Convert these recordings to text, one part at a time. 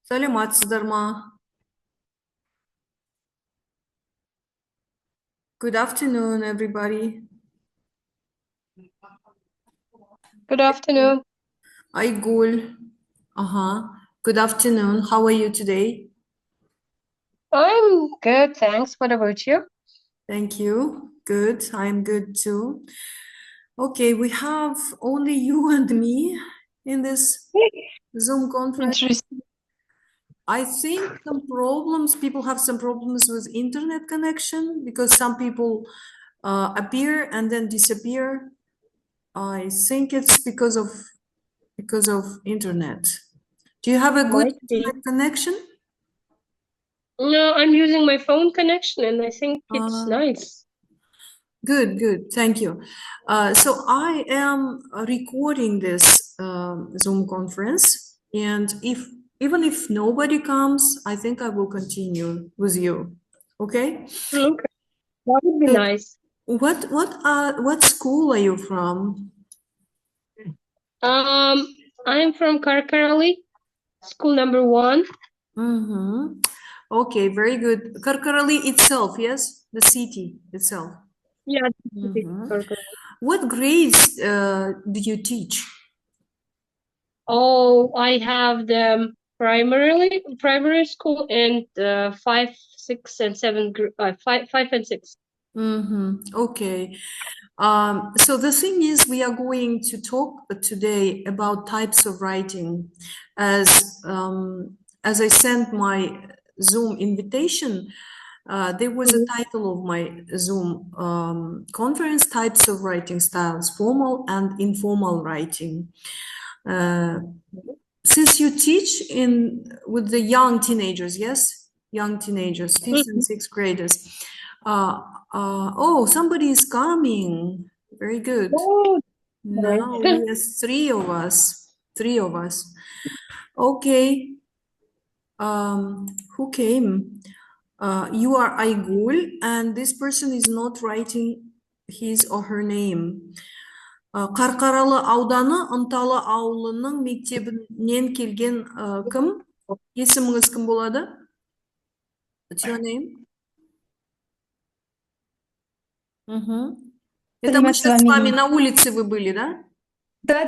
Саламатсыздар ма? Good afternoon, everybody. Good afternoon. Aygul. Good afternoon. How are you today? I'm good, thanks. What about you? Thank you. Good. I'm good too. Okay, we have only you and me in this Zoom conference. Interesting. I think people have some problems with internet connection because some people appear and then disappear. I think it's because of internet. Do you have a good Might be. internet connection? No, I'm using my phone connection and I think it's Uh, nice. good. Thank you. So I am recording this Zoom conference, and even if nobody comes, I think I will continue with you. Okay? Okay, that would be So nice. what school are you from? Um, I'm from Karkarali, school number 1. Mm-hmm. Okay, very good. Karkarali itself, yes, the city itself. Yeah, this is Mm-hmm. Karkarali. What grades do you teach? Oh, I have the primary school and 5, 6, and 7, 5 and 6. Okay. So the thing is, we are going to talk today about types of writing. As I sent my Zoom invitation, there was a Mhm. title of my Zoom conference: Types of Writing Styles, Formal and Informal Writing. Uh, since you teach with the young teenagers, yes, young teenagers, fifth and Mhm. sixth graders. Uh, oh, somebody is coming. Very good. Oh, Now nice. we are three of us. Three of us. Okay. Who came? You are Aygul, and this person is not writing his or her name. Қарқаралы ауданы Ынталы ауылының мектебінен келген кім? Есіміңіз кім болады? What's your name? Это мы Саламат, с сейчас с вами вами. на улице вы были, да? Да,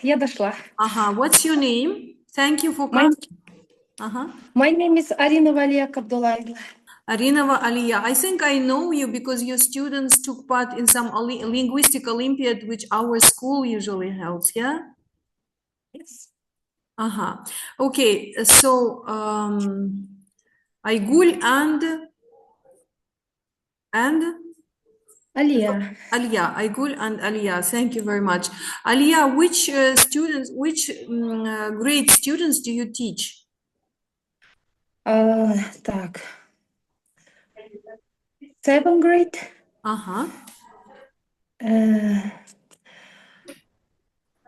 я дошла. Ага, what's your name? Thank you for My, coming. Ага. my name is Arina Valia Abdullaeva. Arinova Aliya, I think I know you because your students took part in some linguistic Olympiad which our school usually holds, yeah? Yes. Okay, so Aygul and Alia. Aliya, Aygul and Aliya, thank you very much. Aliya, which grade students do you teach? Так. 7th grade. Ага.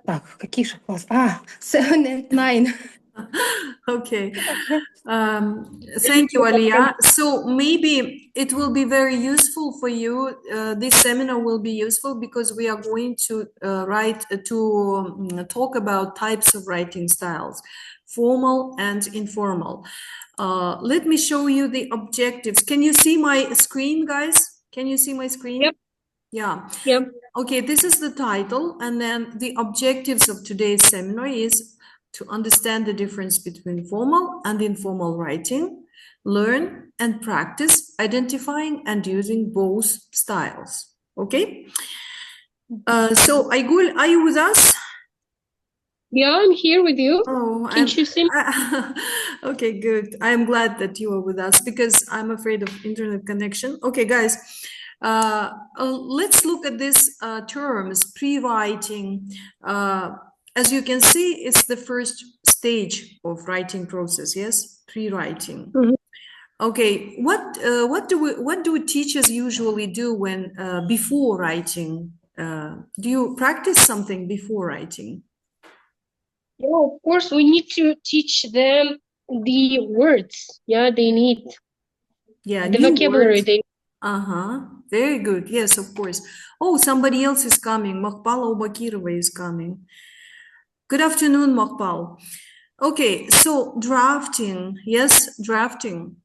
Так, какие же класс? 7 and 9. Okay. Thank you, Aliya. So maybe it will be very useful for you. This seminar will be useful because we are going to talk about types of writing styles, formal and informal. Let me show you the objectives. Can you see my screen, guys? Can you see my screen? Yep. Yeah. Yep. Okay, this is the title, and then the objectives of today's seminar is to understand the difference between formal and informal writing, learn and practice identifying and using both styles. Okay? So, Aygul, are you with us? Yeah, I'm here with you. Oh, Can you see me? okay, good. I'm glad that you are with us because I'm afraid of internet connection. Okay, guys, let's look at these terms, pre-writing. As you can see, it's the first stage of writing process, yes? Pre-writing. Mhm. Okay, what do teachers usually do when before writing? Do you practice something before writing? Yeah, of course, we need to teach them the words. Yeah, they need Yeah, the new vocabulary. words. Very good. Yes, of course. Oh, somebody else is coming. Maqpal Obakirova is coming. Good afternoon, Maqpal. Okay, so drafting, yes, drafting.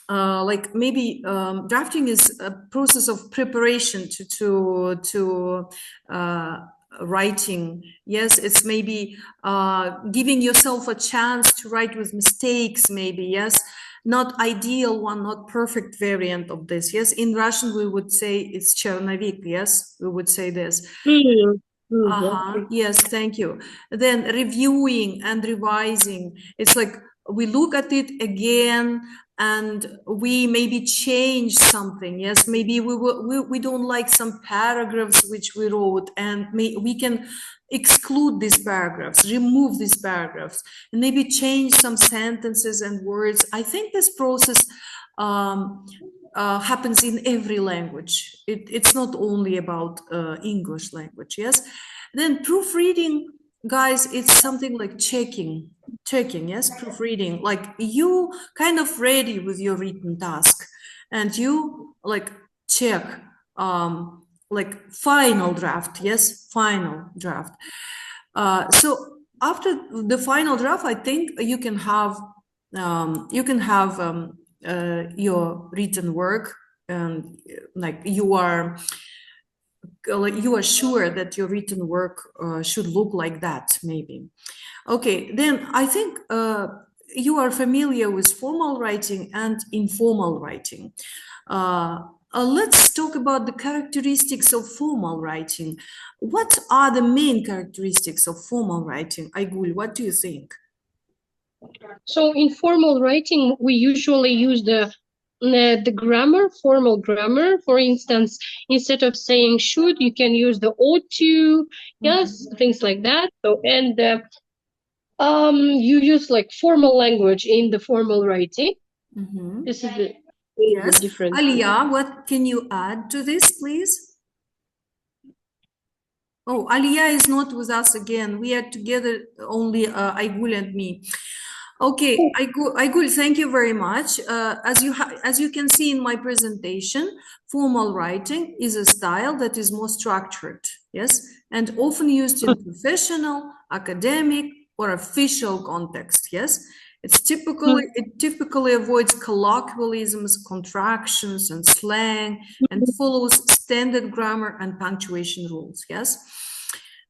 Like maybe drafting is a process of preparation to writing. Yes, it's maybe giving yourself a chance to write with mistakes. Maybe yes, not ideal one, not perfect variant of this. Yes, in Russian we would say it's черновик. Yes, we would say this. Mm. Mm, Uh-huh. Yes, thank you. Then reviewing and revising. It's like we look at it again and we maybe change something. Yes, maybe we don't like some paragraphs which we wrote and we can exclude these paragraphs, remove these paragraphs, and maybe change some sentences and words. I think this process um, happens in every language. It's not only about English language, yes? Then proofreading, guys, it's something like checking, yes, proofreading. Like you kind of ready with your written task and you like check like final draft, yes, final draft. So after the final draft, I think you can have your written work, and like you are sure that your written work should look like that, maybe. Okay, then I think you are familiar with formal writing and informal writing. Let's talk about the characteristics of formal writing. What are the main characteristics of formal writing? Aygul, what do you think? So in formal writing, we usually use the grammar, formal grammar. For instance, instead of saying should, you can use the ought to, yes, things like that. So and you use like formal language in the formal writing. This is the Yes. difference. Alia, what can you add to this, please? Oh, Alia is not with us again. We are together, only Aygul and me. Okay, Aygul, thank you very much. As you can see in my presentation, formal writing is a style that is more structured, yes, and often used in professional, academic, or official context, yes. It typically avoids colloquialisms, contractions, and slang, and follows standard grammar and punctuation rules, yes.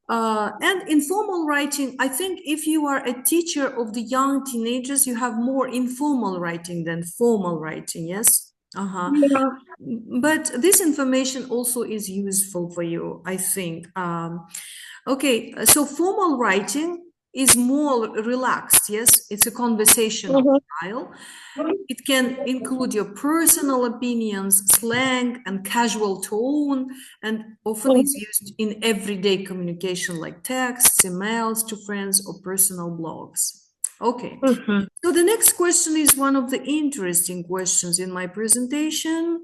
And informal writing, I think if you are a teacher of the young teenagers, you have more informal writing than formal writing, yes? Yeah. But this information also is useful for you, I think. Okay, so formal writing is more relaxed, yes? It's a conversational style. It can include your personal opinions, slang, and casual tone, and often is used in everyday communication like texts, emails to friends, or personal blogs. Okay, so the next question is one of the interesting questions in my presentation.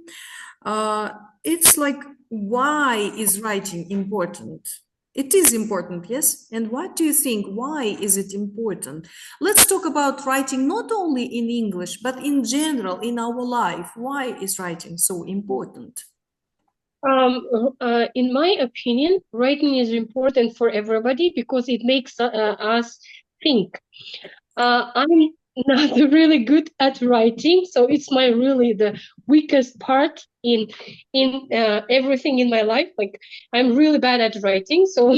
It's like, why is writing important? It is important, yes? And what do you think? Why is it important? Let's talk about writing not only in English, but in general in our life. Why is writing so important? In my opinion, writing is important for everybody because it makes us think. I'm not really good at writing, so it's my really the weakest part in everything in my life. Like I'm really bad at writing, so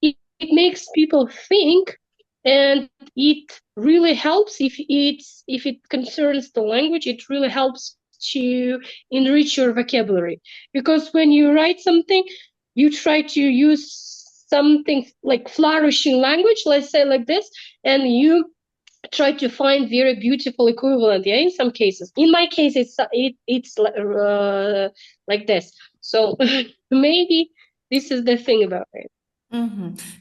it makes people think, and it really helps if it concerns the language. It really helps to enrich your vocabulary, because when you write something, you try to use something like flourishing language, let's say like this, and you try to find very beautiful equivalent. Yeah, in some cases, in my case, it's like this. So maybe this is the thing about it.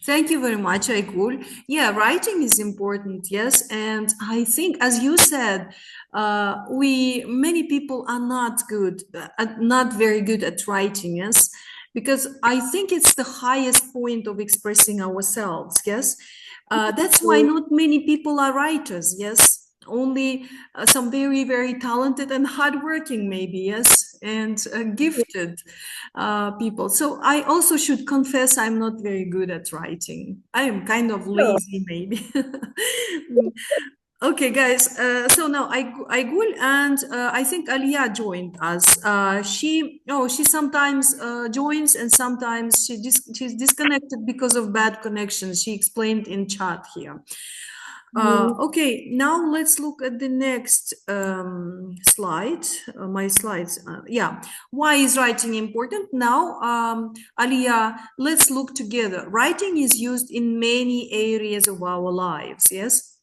Thank you very much, Aygul. Yeah, writing is important, yes. And I think, as you said, many people are not very good at writing, yes, because I think it's the highest point of expressing ourselves, yes. That's why not many people are writers, yes. only some very, very talented and hardworking, maybe, yes, and gifted people. So I also should confess I'm not very good at writing. I am kind of No. lazy, maybe. Okay, guys. So now I Gul and I think Alia joined us. She sometimes joins and sometimes she's disconnected because of bad connections. She explained in chat here. Okay, now let's look at the next slide. My slides. Yeah, why is writing important? Now, Alia, let's look together. Writing is used in many areas of our lives. Yes,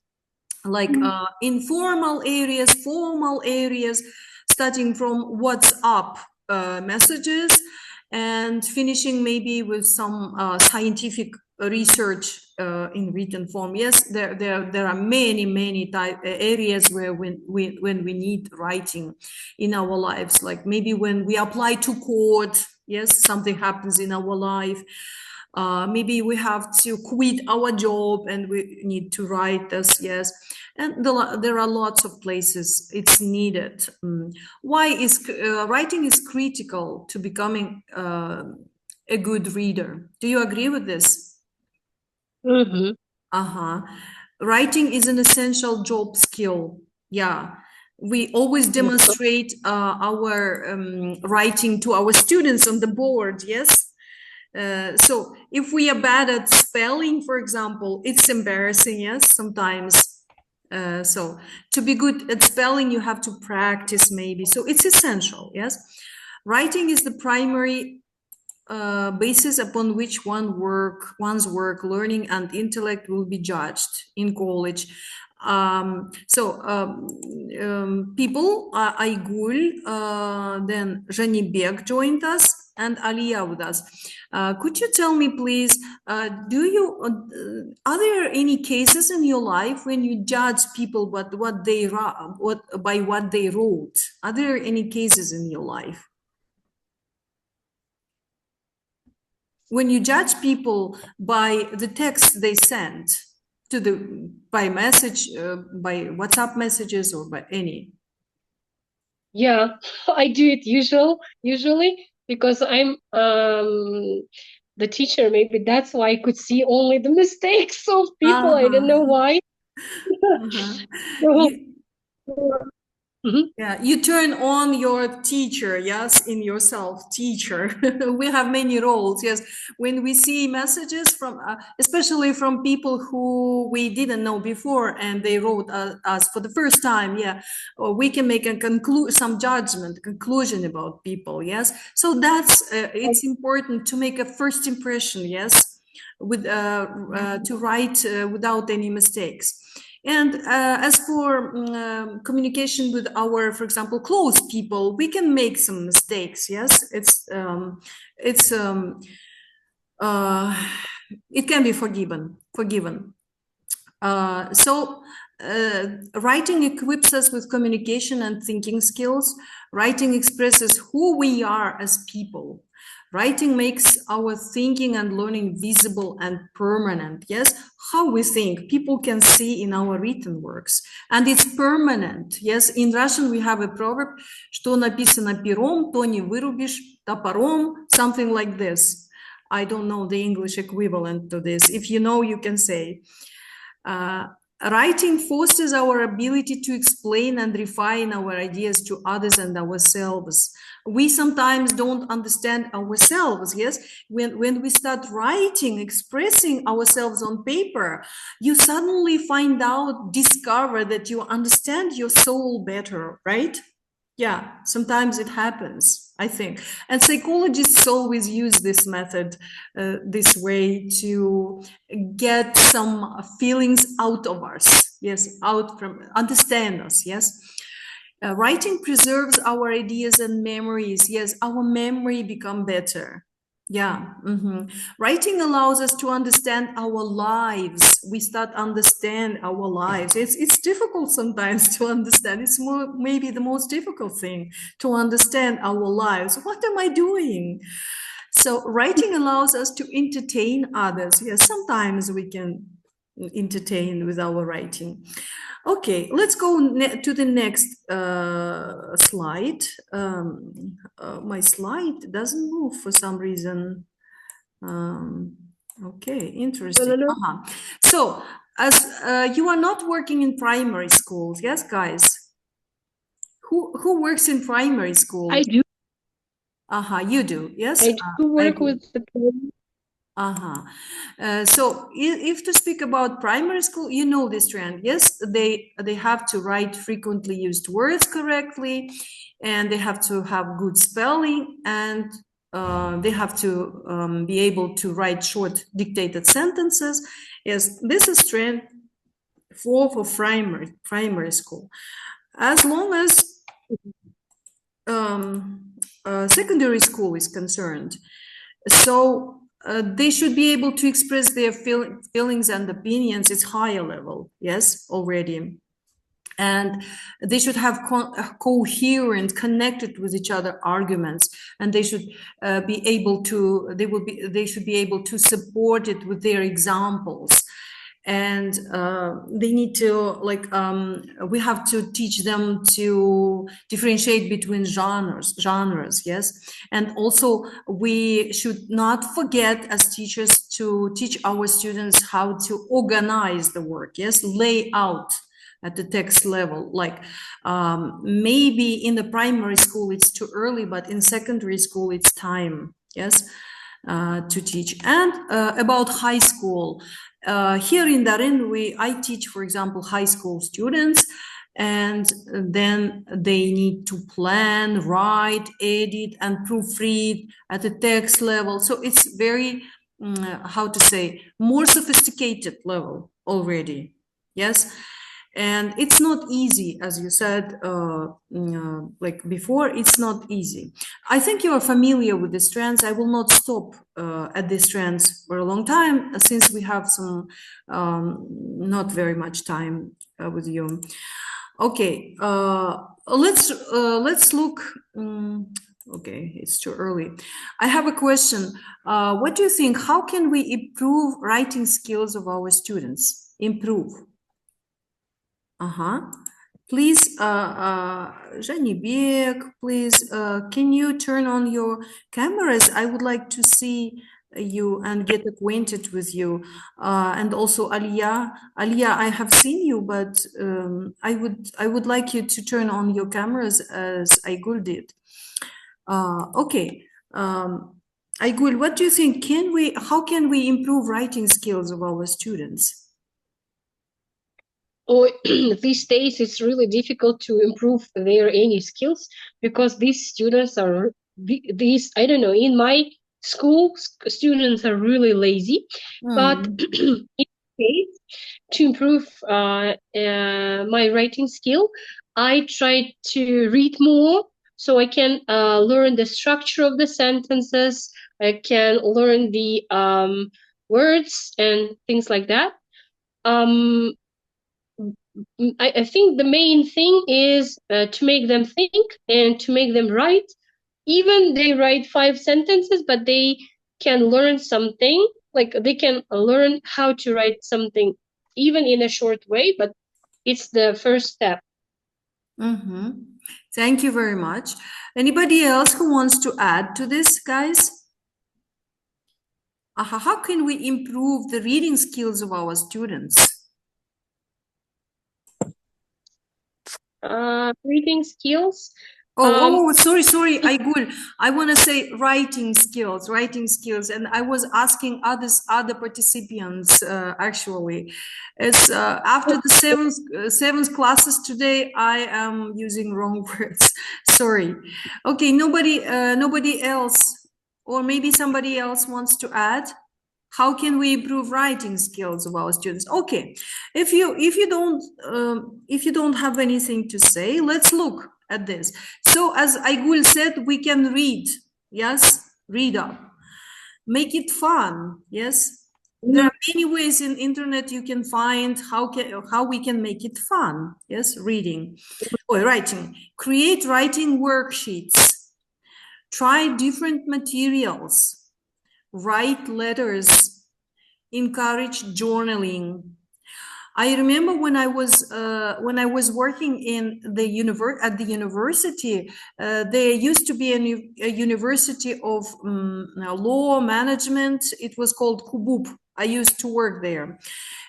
like informal areas, formal areas, starting from WhatsApp messages and finishing maybe with some scientific research in written form. Yes, there are many areas where when we need writing in our lives, like maybe when we apply to court, yes, something happens in our life. Maybe we have to quit our job and we need to write this, yes. And there are lots of places it's needed. Why is writing is critical to becoming a good reader? Do you agree with this? Mm-hmm. Uh-huh. Writing is an essential job skill. Yeah. We always demonstrate our writing to our students on the board, yes? So if we are bad at spelling, for example, it's embarrassing, yes, sometimes. So to be good at spelling, you have to practice maybe. So it's essential, yes. Writing is the primary basis upon which one's work, learning, and intellect will be judged in college. People, Aygul, then Janibek joined us, and Aliya with us. Could you tell me, please, are there any cases in your life when you judge people by what they wrote? Are there any cases in your life? When you judge people by the text they send by message, by WhatsApp messages or by any. Yeah, I do it usually because I'm the teacher. Maybe that's why I could see only the mistakes of people. I don't know why. You, Mhm. yeah, you turn on your teacher, yes, in yourself, teacher. We have many roles, yes. When we see messages from, especially from people who we didn't know before and they wrote us for the first time, yeah, or we can make a some conclusion about people, yes. So that's, it's important to make a first impression, yes, with to write without any mistakes. And as for communication with our, for example, close people, we can make some mistakes. Yes, it's it can be forgiven. So writing equips us with communication and thinking skills. Writing expresses who we are as people. Writing makes our thinking and learning visible and permanent. Yes, how we think, people can see in our written works. And it's permanent. Yes, in Russian we have a proverb, что написано пером, то не вырубишь топором, something like this. I don't know the English equivalent to this. If you know, you can say. Writing fosters our ability to explain and refine our ideas to others and ourselves. We sometimes don't understand ourselves, yes? When we start writing, expressing ourselves on paper, you suddenly find out, discover that you understand your soul better, right? Yeah, sometimes it happens, I think. And psychologists always use this method, this way to get some feelings out of us. Yes, out from, understand us. Yes. Writing preserves our ideas and memories. Yes, our memory become better. Yeah. Writing allows us to understand our lives. We start understand our lives. It's difficult sometimes to understand. It's maybe the most difficult thing to understand our lives. What am I doing? So writing allows us to entertain others. Yes, sometimes we can entertained with our writing. Okay, let's go to the next slide. My slide doesn't move for some reason. Okay, interesting. No. So, as you are not working in primary schools, yes, guys? Who works in primary school? I do. You do, yes? I do work agree. with the So if to speak about primary school, you know this trend. Yes, they have to write frequently used words correctly, and they have to have good spelling, and they have to be able to write short dictated sentences. Yes, this is trend for primary school. As long as secondary school is concerned, so they should be able to express their feelings and opinions. It's higher level, yes, already. And they should have coherent, connected with each other arguments, and they should be able to. They should be able to support it with their examples, and they need to we have to teach them to differentiate between genres, yes. And also we should not forget as teachers to teach our students how to organize the work, yes, lay out at the text level. Like maybe in the primary school it's too early, but in secondary school it's time, yes, to teach. And about high school, here in Darin, I teach, for example, high school students, and then they need to plan, write, edit, and proofread at the text level. So it's very, how to say, more sophisticated level already. Yes. And it's not easy, as you said, like before, it's not easy. I think you are familiar with these trends. I will not stop at these trends for a long time, since we have some not very much time with you. Okay, let's look. Okay, it's too early. I have a question. What do you think? How can we improve writing skills of our students? Improve. Please, Janibek, please, can you turn on your cameras? I would like to see you and get acquainted with you. And also Aliyah. Aliyah, I have seen you, but I would like you to turn on your cameras as Aigul did. Okay. Aigul, what do you think? How can we improve writing skills of our students? These days it's really difficult to improve their any skills because these students are I don't know, in my school students are really lazy. But in case to improve my writing skill, I try to read more so I can learn the structure of the sentences. I can learn the words and things like that. I think the main thing is to make them think and to make them write. Even they write 5 sentences, but they can learn something. Like they can learn how to write something, even in a short way. But it's the first step. Thank you very much. Anybody else who wants to add to this, guys? How can we improve the reading skills of our students? Reading skills. Sorry, Aigul. I want to say writing skills, and I was asking other participants actually. It's after the seventh classes today. I am using wrong words. Sorry. Okay, nobody else, or maybe somebody else wants to add. How can we improve writing skills of our students? Okay, if you don't have anything to say, let's look at this. So as Aigul said, we can read, yes, read up, make it fun, yes. There are many ways in internet you can find how we can make it fun, yes, reading or writing. Create writing worksheets, try different materials, write letters, encourage journaling, I remember when I was working in the at the university, there used to be a university of law management. It was called Kubub. I used to work there.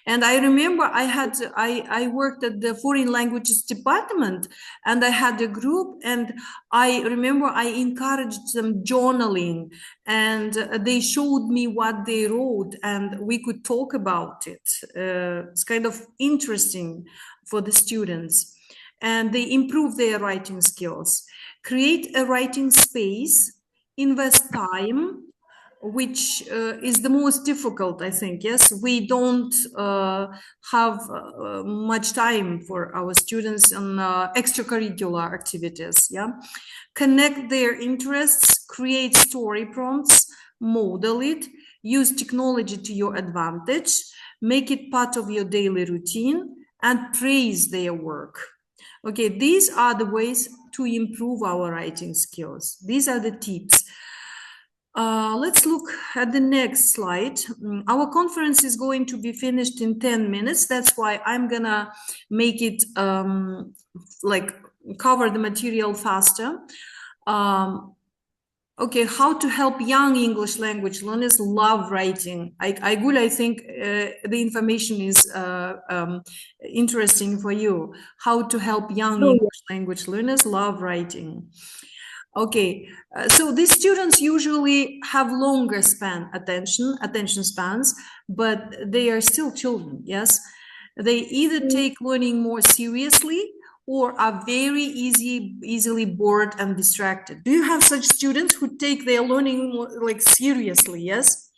And I remember I worked at the foreign languages department, and I had a group, and I remember I encouraged them journaling, and they showed me what they wrote, and we could talk about it. It's kind of interesting for the students, and they improve their writing skills. Create a writing space, invest time, which is the most difficult, I think. Yes, we don't have much time for our students on extracurricular activities. Yeah, connect their interests, create story prompts, model it, use technology to your advantage, make it part of your daily routine, and praise their work. Okay, these are the ways to improve our writing skills. These are the tips. Let's look at the next slide. Our conference is going to be finished in 10 minutes. That's why I'm gonna make it like cover the material faster. Okay, how to help young English language learners love writing. I think the information is interesting for you. How to help young Oh, English language learners love writing. Okay, so these students usually have longer attention spans, but they are still children, yes? They either take learning more seriously or are very easily bored and distracted. Do you have such students who take their learning more, like seriously, yes?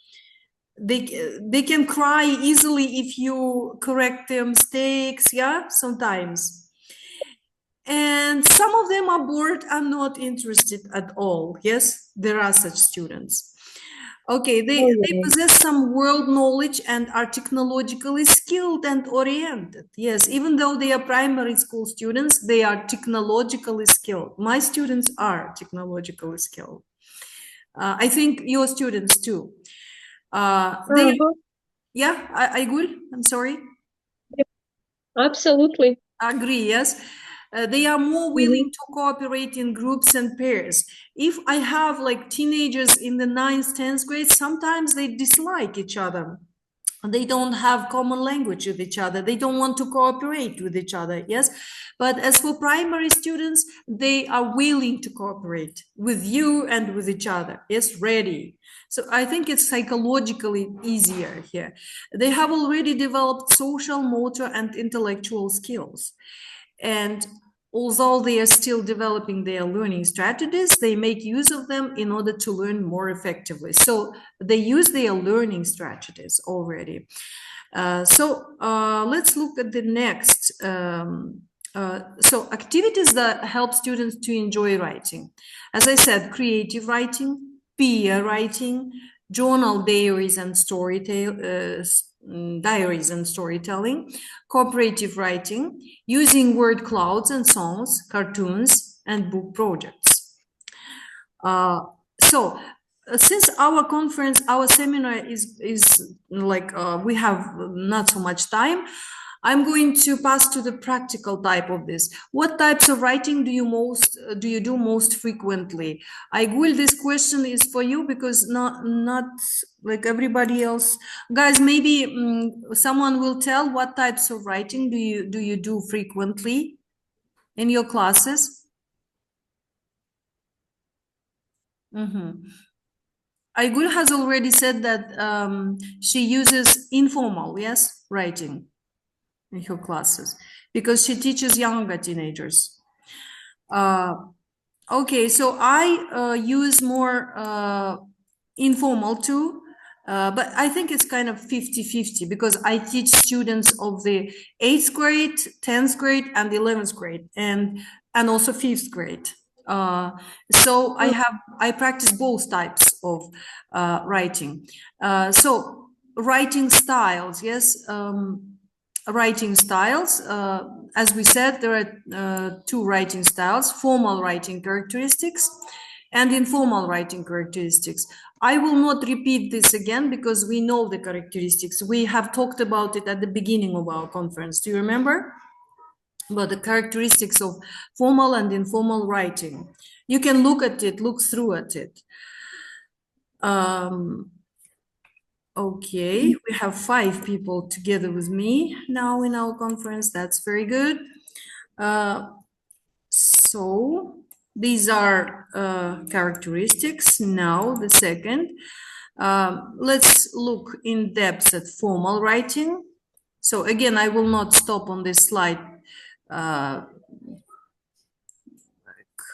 They can cry easily if you correct their mistakes, yeah, sometimes. And some of them are bored and not interested at all. Yes, there are such students. Okay, oh, they yeah. possess some world knowledge and are technologically skilled and oriented. Yes, even though they are primary school students, they are technologically skilled. My students are technologically skilled. I think your students too. They, Uh-huh. yeah, I good. I'm sorry. Absolutely. Agree, yes. They are more willing Mhm. to cooperate in groups and pairs. If I have like teenagers in the 9th, 10th grade, sometimes they dislike each other. They don't have common language with each other. They don't want to cooperate with each other, yes. But as for primary students, they are willing to cooperate with you and with each other, yes, ready. So I think it's psychologically easier here. They have already developed social, motor, and intellectual skills. And although they are still developing their learning strategies, they make use of them in order to learn more effectively. So they use their learning strategies already. Let's look at the next. So activities that help students to enjoy writing. As I said, creative writing, peer writing, journal diaries and storytelling, cooperative writing, using word clouds and songs, cartoons, and book projects. Uh, so since our seminar is like we have not so much time, I'm going to pass to the practical type of this. What types of writing do you do most frequently? I will. This question is for you because not like everybody else. Guys, maybe someone will tell what types of writing do you do frequently in your classes? Aygul has already said that she uses informal, yes, writing in her classes because she teaches younger teenagers. Uh, okay, so I use more informal too, but I think it's kind of 50-50 because I teach students of the 8th grade, 10th grade, and 11th grade, and also 5th grade. So I practice both types of writing. So writing styles, yes. Writing styles. As we said, there are two writing styles: formal writing characteristics and informal writing characteristics. I will not repeat this again because we know the characteristics. We have talked about it at the beginning of our conference. Do you remember? About the characteristics of formal and informal writing. You can look at it, look through at it. Okay, we have 5 people together with me now in our conference. That's very good. So these are characteristics. Now the second, let's look in depth at formal writing. So again, I will not stop on this slide.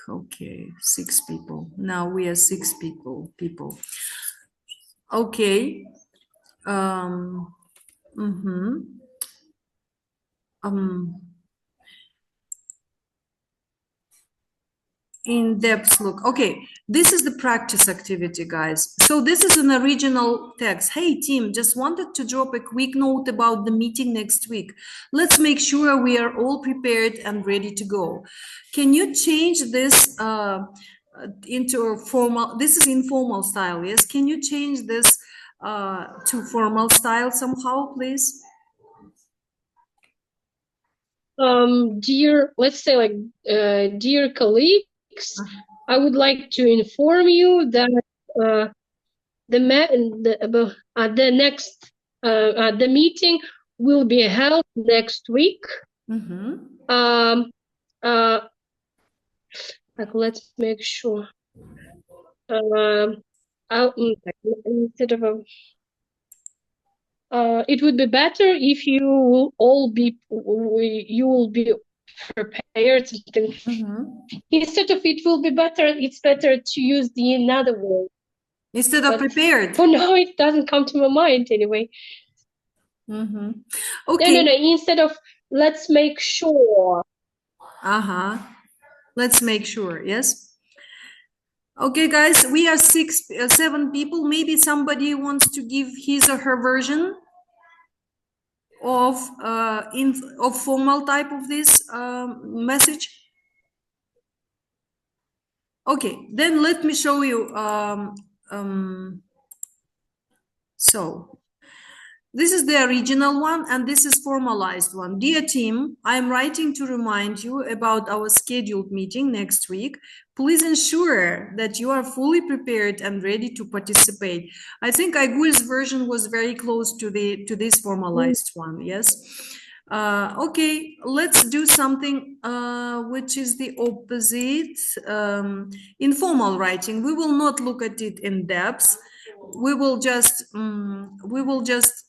Okay, 6 people. Now we are 6 people. Okay. In-depth look. Okay, this is the practice activity, guys. So this is an original text. Hey, team, just wanted to drop a quick note about the meeting next week. Let's make sure we are all prepared and ready to go. Can you change this into a formal? This is informal style, yes? Can you change this to formal style somehow, please? Dear, let's say like, dear colleagues, I would like to inform you that the meeting will be held next week. Like, let's make sure. Instead of it would be better if you will be prepared. Instead of it will be better, it's better to use the another word. Instead of prepared. For now, it doesn't come to my mind anyway. Okay. No. Instead of let's make sure. Let's make sure. Yes. Okay, guys, we are 7 people. Maybe somebody wants to give his or her version of formal type of this message. Okay, then let me show you. So this is the original one, and this is formalized one. Dear team, I'm writing to remind you about our scheduled meeting next week. Please ensure that you are fully prepared and ready to participate. I think Aigul's version was very close to this formalized one. Yes. Okay, let's do something which is the opposite. Informal writing. We will not look at it in depth. We will just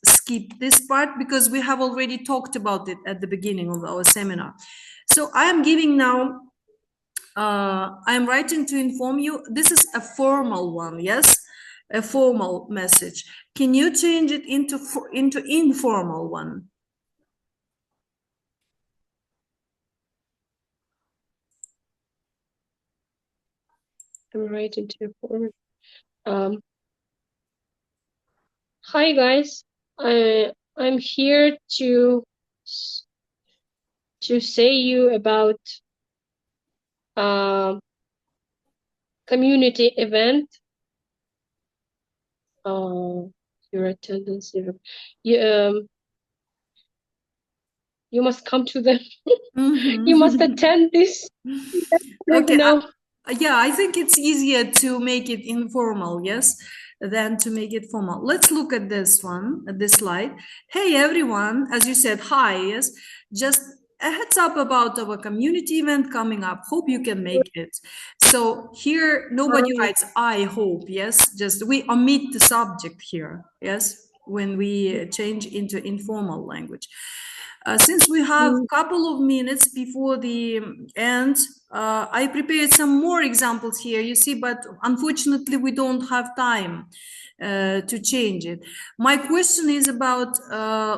skip this part because we have already talked about it at the beginning of our seminar. So I am giving now, I'm writing to inform you. This is a formal one, yes, a formal message. Can you change it into informal one? I'm writing to inform. Hi guys, I'm here to say you about community event. Your attendance. You must come to them. You must attend this. Okay. No. Yeah, I think it's easier to make it informal, yes, than to make it formal. Let's look at this one, at this slide. Hey, everyone, as you said, hi, yes, just a heads up about our community event coming up. Hope you can make it. So here, nobody writes, I hope, yes, just we omit the subject here, yes, when we change into informal language. Since we have a couple of minutes before the end, I prepared some more examples here, you see, but unfortunately we don't have time to change it. My question is about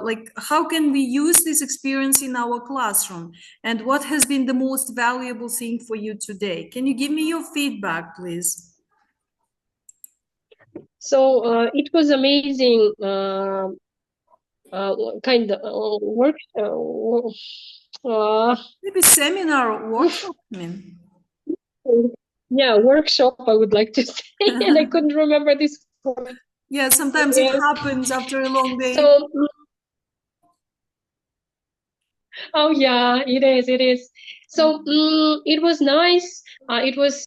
like, how can we use this experience in our classroom, and what has been the most valuable thing for you today? Can you give me your feedback, please? So it was amazing. Kind of work. Maybe seminar or workshop, I mean. yeah, workshop, I would like to say, and I couldn't remember this word. Yeah, sometimes it Yes. happens after a long day. So, oh yeah, it is. It is. So it was nice. It was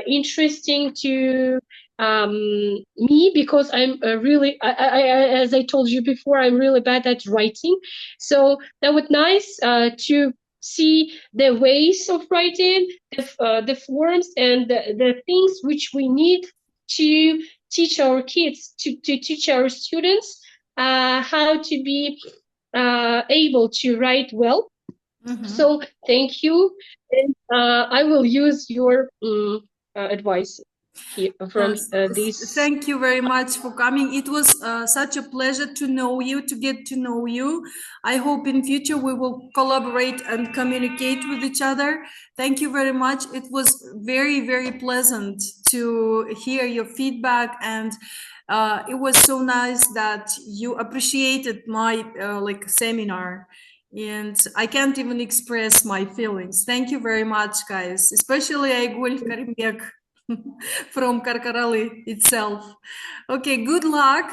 interesting to me because I'm really, as I told you before, I'm really bad at writing. So that was nice to see the ways of writing, the forms, and the things which we need to teach our kids, to teach our students how to be able to write well. So thank you, and I will use your advice here from this. Thank you very much for coming. It was such a pleasure to know you, to get to know you. I hope in future we will collaborate and communicate with each other. Thank you very much. It was very, very pleasant to hear your feedback, and it was so nice that you appreciated my like seminar. And I can't even express my feelings. Thank you very much, guys, especially Aygul Karimbek from Karkarali itself. Okay, good luck.